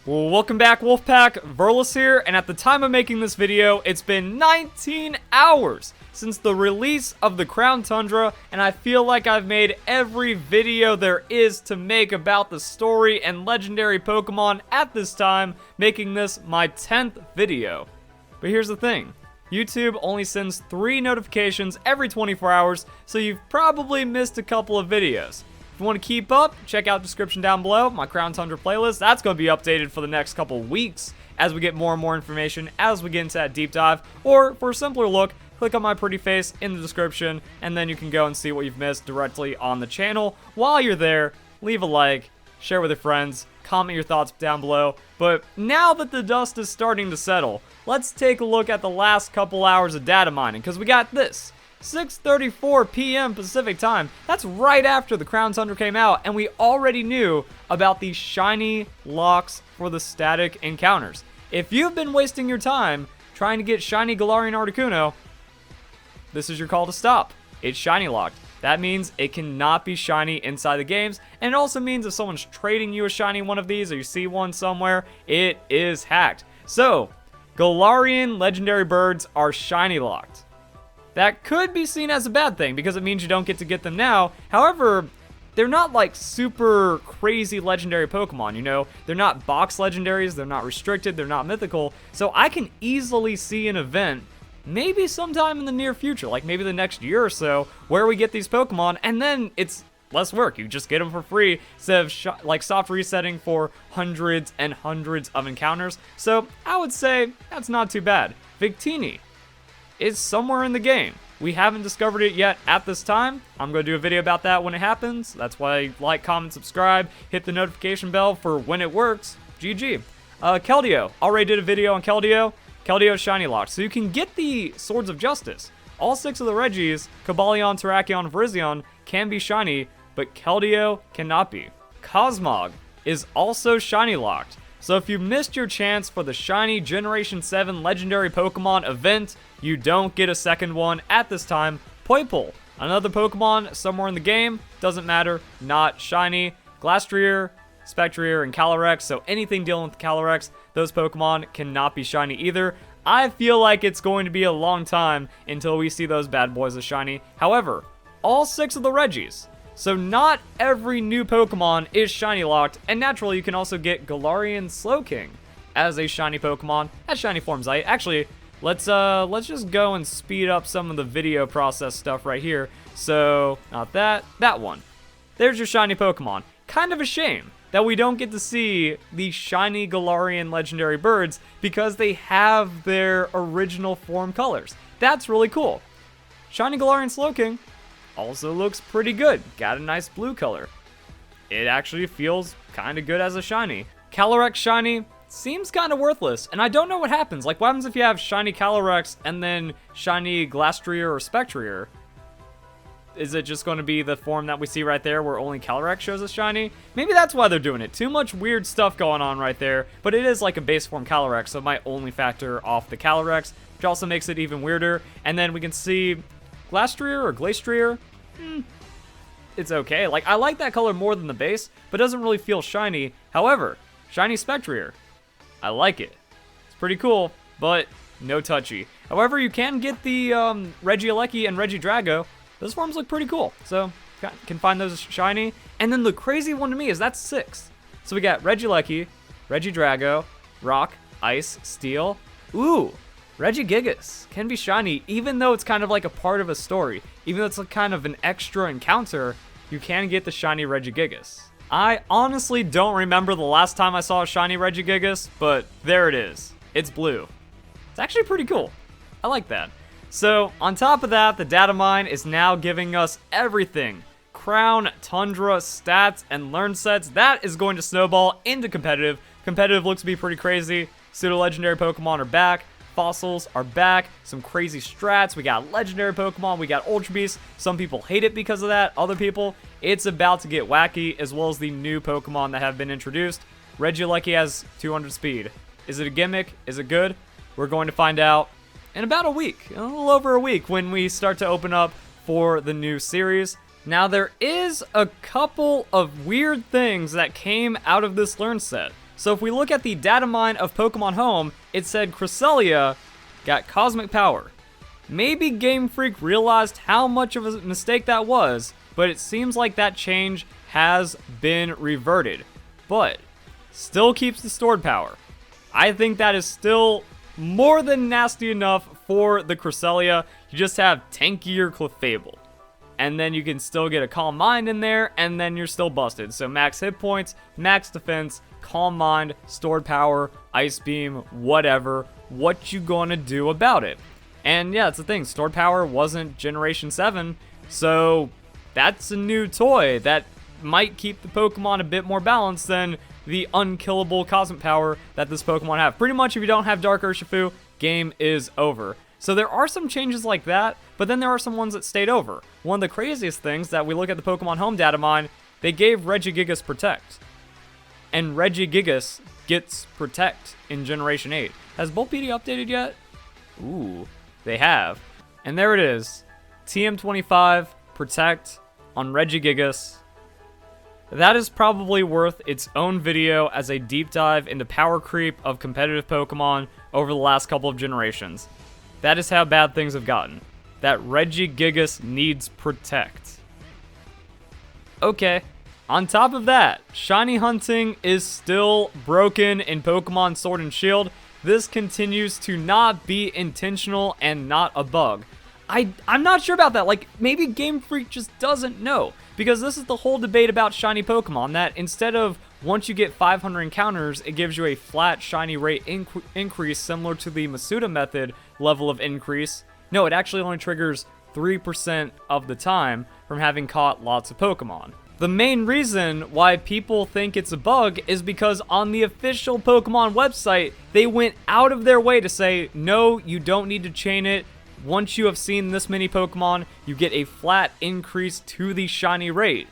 Well, welcome back, Wolfpack. Verlis here, and at the time of making this video, it's been 19 hours since the release of the Crown Tundra, and I feel like I've made every video there is to make about the story and legendary Pokemon at this time, making this my 10th video. But here's the thing. YouTube only sends 3 notifications every 24 hours, so you've probably missed a couple of videos. If you want to keep up, check out the description down below, my Crown Tundra playlist. That's going to be updated for the next couple weeks as we get more and more information as we get into that deep dive. Or for a simpler look, click on my pretty face in the description, and then you can go and see what you've missed directly on the channel. While you're there, leave a like, share with your friends, comment your thoughts down below. But now that the dust is starting to settle, let's take a look at the last couple hours of data mining, because we got this. 6:34 p.m. Pacific time. That's right after the Crown Tundra came out, and we already knew about the shiny locks for the static encounters. If you've been wasting your time trying to get shiny Galarian Articuno, this is your call to stop. It's shiny locked. That means it cannot be shiny inside the games, and it also means if someone's trading you a shiny one of these, or you see one somewhere, it is hacked. So, Galarian legendary birds are shiny locked. That could be seen as a bad thing because it means you don't get to get them now. However, they're not like super crazy legendary Pokemon, you know? They're not box legendaries, they're not restricted, they're not mythical. So I can easily see an event, maybe sometime in the near future, like maybe the next year or so, where we get these Pokemon, and then it's less work. You just get them for free instead of like soft resetting for hundreds and hundreds of encounters. So I would say that's not too bad. Victini is somewhere in the game. We haven't discovered it yet at this time. I'm going to do a video about that when it happens. That's why like, comment, subscribe, hit the notification bell for when it works. GG. Keldeo. Already did a video on Keldeo. Keldeo shiny locked. So you can get the Swords of Justice. All 6 of the Regis, Cobalion, Terrakion, Virizion, can be shiny, but Keldeo cannot be. Cosmog is also shiny locked. So if you missed your chance for the shiny Generation 7 Legendary Pokemon event, you don't get a second one at this time. Poipole, another Pokemon somewhere in the game, doesn't matter, not shiny. Glastrier, Spectrier, and Calyrex, so anything dealing with Calyrex, those Pokemon cannot be shiny either. I feel like it's going to be a long time until we see those bad boys as shiny. However, all 6 of the Regis, so not every new Pokemon is shiny locked, and naturally you can also get Galarian Slowking as a shiny Pokemon at shiny forms. Actually, let's just go and speed up some of the video process stuff right here. So, not that one. There's your shiny Pokemon. Kind of a shame that we don't get to see the shiny Galarian legendary birds because they have their original form colors. That's really cool. Shiny Galarian Slowking also looks pretty good. Got a nice blue color. It actually feels kind of good as a shiny. Calyrex shiny seems kind of worthless, and I don't know what happens. Like, what happens if you have shiny Calyrex and then shiny Glastrier or Spectrier? Is it just going to be the form that we see right there where only Calyrex shows as shiny? Maybe that's why they're doing it. Too much weird stuff going on right there, but it is like a base form Calyrex, so it might only factor off the Calyrex, which also makes it even weirder. And then we can see Glastrier or Glastrier, it's okay. Like, I like that color more than the base, but it doesn't really feel shiny. However, shiny Spectrier, I like it. It's pretty cool, but no touchy. However, you can get the Regieleki and Regidrago. Those forms look pretty cool, so can find those shiny. And then the crazy one to me is that's 6. So we got Regieleki, Regidrago, Rock, Ice, Steel. Ooh! Regigigas can be shiny, even though it's kind of like a part of a story. Even though it's like kind of an extra encounter, you can get the shiny Regigigas. I honestly don't remember the last time I saw a shiny Regigigas, but there it is. It's blue. It's actually pretty cool. I like that. So, on top of that, the data mine is now giving us everything. Crown Tundra stats and learn sets. That is going to snowball into competitive. Competitive looks to be pretty crazy. Pseudo-legendary Pokemon are back. Fossils are back, some crazy strats, we got legendary Pokemon, we got Ultra Beasts. Some people hate it because of that, other people, it's about to get wacky, as well as the new Pokemon that have been introduced. Regieleki has 200 speed. Is it a gimmick? Is it good? We're going to find out in about a week, a little over a week, when we start to open up for the new series. Now, there is a couple of weird things that came out of this learn set. So if we look at the data mine of Pokemon Home, it said Cresselia got Cosmic Power. Maybe Game Freak realized how much of a mistake that was, but it seems like that change has been reverted. But still keeps the stored power. I think that is still more than nasty enough for the Cresselia. You just have tankier Clefable. And then you can still get a Calm Mind in there, and then you're still busted. So max hit points, max defense, Calm Mind, stored power, Ice Beam, whatever. What you gonna do about it? And yeah, it's the thing, stored power wasn't Generation 7, so that's a new toy that might keep the Pokemon a bit more balanced than the unkillable Cosmic Power that this Pokemon have. Pretty much if you don't have Dark Urshifu, game is over. So there are some changes like that, but then there are some ones that stayed over. One of the craziest things that we look at the Pokemon Home data mine, they gave Regigigas Protect. And Regigigas gets Protect in Generation 8. Has Bulbapedia updated yet? Ooh, they have. And there it is. TM25 Protect on Regigigas. That is probably worth its own video as a deep dive into power creep of competitive Pokemon over the last couple of generations. That is how bad things have gotten. That Regigigas needs Protect. Okay, on top of that, shiny hunting is still broken in Pokemon Sword and Shield. This continues to not be intentional and not a bug. I'm not sure about that. Like, maybe Game Freak just doesn't know. Because this is the whole debate about shiny Pokemon, that instead of once you get 500 encounters, it gives you a flat shiny rate increase similar to the Masuda method level of increase. No, it actually only triggers 3% of the time from having caught lots of Pokemon. The main reason why people think it's a bug is because on the official Pokemon website, they went out of their way to say, no, you don't need to chain it. Once you have seen this many Pokemon, you get a flat increase to the shiny rate.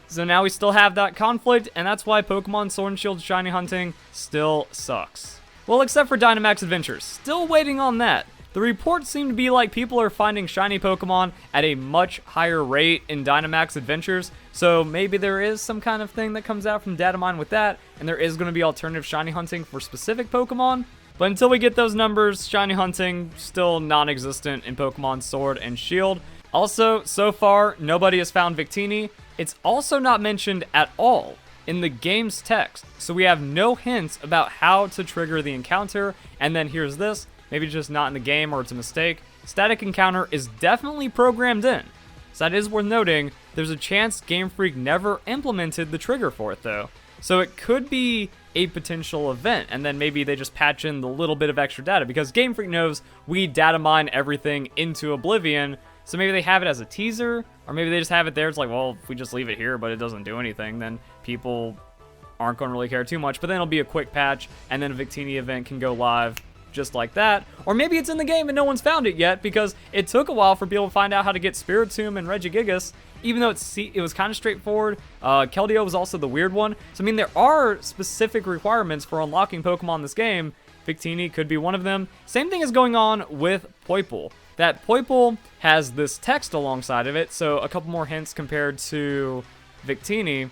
So now we still have that conflict, and that's why Pokemon Sword and Shield shiny hunting still sucks. Well, except for Dynamax Adventures. Still waiting on that. The reports seem to be like people are finding shiny Pokemon at a much higher rate in Dynamax Adventures, so maybe there is some kind of thing that comes out from Datamine with that, and there is going to be alternative shiny hunting for specific Pokemon. But until we get those numbers, shiny hunting still non-existent in Pokemon Sword and Shield. Also, so far, nobody has found Victini. It's also not mentioned at all in the game's text, so we have no hints about how to trigger the encounter. And then here's this, maybe just not in the game or it's a mistake. Static encounter is definitely programmed in. So that is worth noting. There's a chance Game Freak never implemented the trigger for it though. So it could be a potential event, and then maybe they just patch in the little bit of extra data, because Game Freak knows we data mine everything into oblivion, so maybe they have it as a teaser, or maybe they just have it there. It's like, well, if we just leave it here but it doesn't do anything, then people aren't going to really care too much, but then it'll be a quick patch, and then a Victini event can go live just like that. Or maybe it's in the game and no one's found it yet, because it took a while for people to find out how to get Spiritomb and Regigigas, even though it was kind of straightforward. Keldeo was also the weird one. So, I mean, there are specific requirements for unlocking Pokemon in this game. Victini could be one of them. Same thing is going on with Poipole. That Poipole has this text alongside of it, so a couple more hints compared to Victini.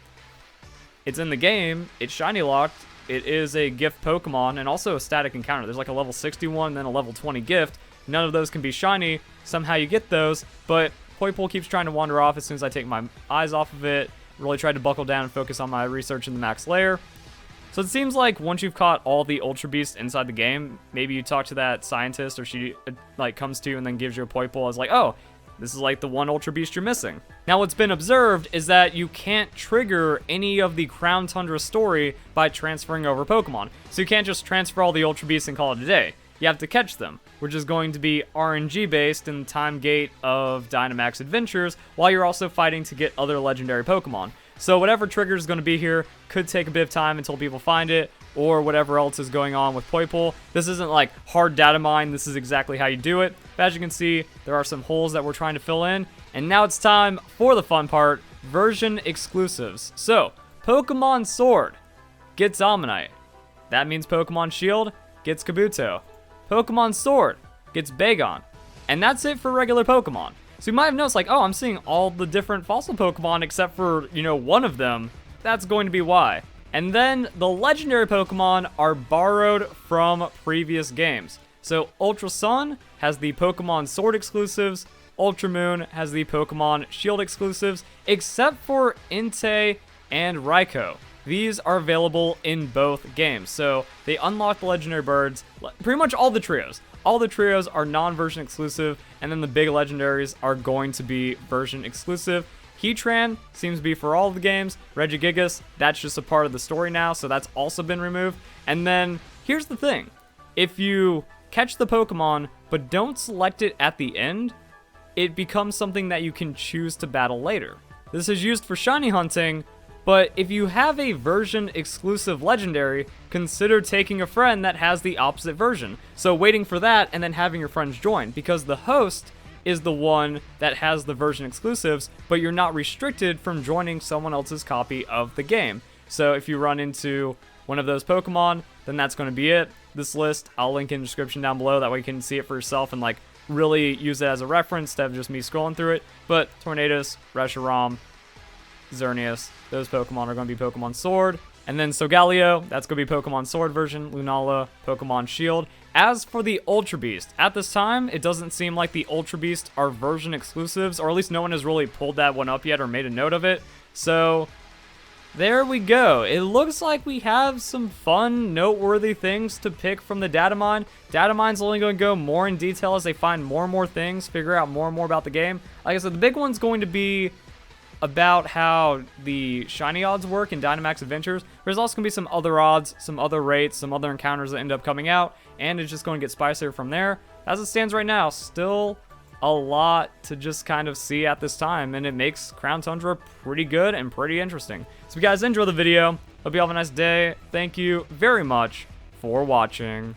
It's in the game, it's shiny locked, it is a gift Pokemon, and also a static encounter. There's like a level 61 and then a level 20 gift. None of those can be shiny. Somehow you get those, but Poipole keeps trying to wander off as soon as I take my eyes off of it. Really tried to buckle down and focus on my research in the max layer. So it seems like once you've caught all the Ultra Beasts inside the game, maybe you talk to that scientist, or she like comes to you and then gives you a Poipole as like, oh, this is like the one Ultra Beast you're missing. Now what's been observed is that you can't trigger any of the Crown Tundra story by transferring over Pokemon. So you can't just transfer all the Ultra Beasts and call it a day. You have to catch them, which is going to be RNG based in the time gate of Dynamax Adventures, while you're also fighting to get other legendary Pokemon. So whatever trigger is going to be here could take a bit of time until people find it, or whatever else is going on with Poipole. This isn't like hard data mine, this is exactly how you do it. But as you can see, there are some holes that we're trying to fill in, and now it's time for the fun part, version exclusives. So, Pokemon Sword gets Omanyte. That means Pokemon Shield gets Kabuto. Pokemon Sword gets Bagon. And that's it for regular Pokemon. So you might have noticed like, oh, I'm seeing all the different fossil Pokemon except for, one of them. That's going to be why. And then the legendary Pokemon are borrowed from previous games. So Ultra Sun has the Pokemon Sword exclusives, Ultra Moon has the Pokemon Shield exclusives, except for Entei and Raikou. These are available in both games. So they unlock the legendary birds, pretty much all the trios. All the trios are non-version exclusive, and then the big legendaries are going to be version exclusive. Heatran seems to be for all of the games. Regigigas, that's just a part of the story now, so that's also been removed. And then, here's the thing. If you catch the Pokemon, but don't select it at the end, it becomes something that you can choose to battle later. This is used for shiny hunting, but if you have a version exclusive legendary, consider taking a friend that has the opposite version. So waiting for that and then having your friends join, because the host is the one that has the version exclusives, but you're not restricted from joining someone else's copy of the game. So if you run into one of those Pokemon, then that's going to be it. This list, I'll link in the description down below, that way you can see it for yourself and like really use it as a reference instead of just me scrolling through it. But Tornadus, Reshiram, Xerneas, those Pokemon are going to be Pokemon Sword. And then Solgaleo, that's going to be Pokemon Sword version. Lunala, Pokemon Shield. As for the Ultra Beast, at this time, it doesn't seem like the Ultra Beast are version exclusives, or at least no one has really pulled that one up yet or made a note of it. So, there we go. It looks like we have some fun, noteworthy things to pick from the Datamine. Datamine's only going to go more in detail as they find more and more things, figure out more and more about the game. Like I said, the big one's going to be about how the shiny odds work in Dynamax Adventures. There's also going to be some other odds, some other rates, some other encounters that end up coming out, and it's just going to get spicier from there. As it stands right now, still a lot to just kind of see at this time, and it makes Crown Tundra pretty good and pretty interesting. So if you guys enjoy the video, hope you have a nice day. Thank you very much for watching.